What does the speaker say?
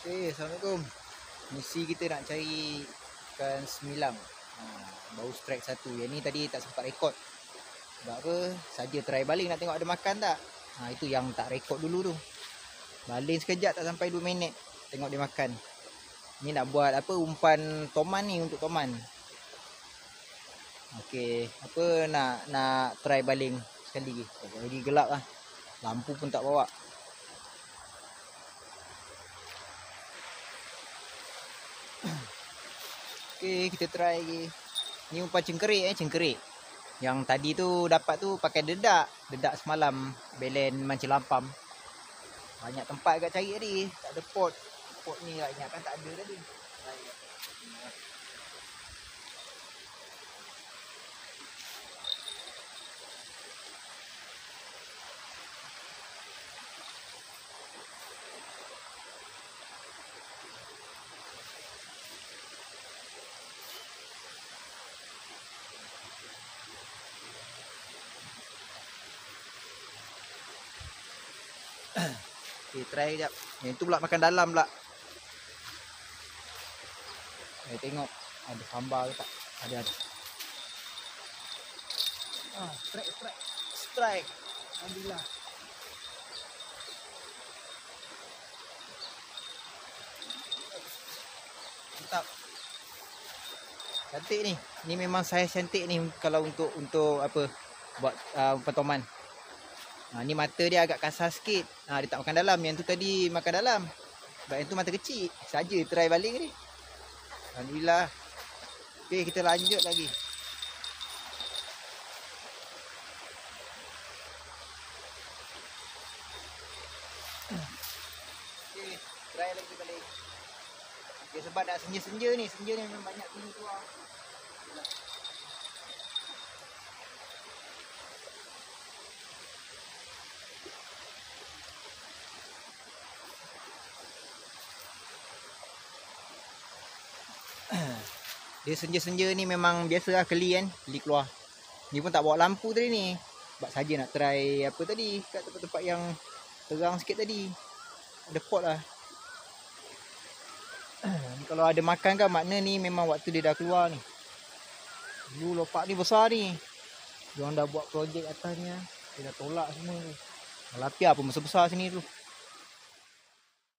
Assalamualaikum. Misi kita nak cari ikan semilang. Baru strike satu. Yang ni tadi tak sempat rekod. Sebab apa? Saja try baling nak tengok ada makan tak. Itu yang tak rekod dulu tu. Baling sekejap tak sampai 2 minit. Tengok dia makan. Ni nak buat apa? Umpan toman ni untuk toman. Okey, apa nak try baling sekali lagi. Lagi gelap lah. Lampu pun tak bawa. Okey, kita try lagi. Ni umpan cengkerik cengkerik. Yang tadi tu dapat tu pakai dedak. Dedak semalam belen mancing lampam. Banyak tempat agak cari tadi. Tak ada pot. Pot ni lah ingatkan tak ada tadi. Okay, try sekejap. Yang tu pula makan dalam pula. Tengok ada sambal ke tak. Ada. Strike. Alhamdulillah. Mantap. Cantik ni. Ni memang saiz cantik ni kalau untuk apa buat umpan toman. Ni mata dia agak kasar sikit. Dia tak makan dalam. Yang tu tadi makan dalam. Sebab yang tu mata kecil. Saja try baling ni. Alhamdulillah. Okey, kita lanjut lagi. Okey, try lagi baling. Okey, sebab dah senja-senja ni. Senja ni memang banyak bini keluar. Dia senja-senja ni memang biasa lah keli kan. Keli keluar. Ni pun tak bawa lampu tadi ni. Sebab saja nak try apa tadi. Kat tempat-tempat yang terang sikit tadi. Ada pot lah. Kalau ada makan kan makna ni memang waktu dia dah keluar ni. Dulu lopak ni besar ni. Diorang dah buat projek atasnya. Dia dah tolak semua ni. Lapia pun besar-besar sini tu.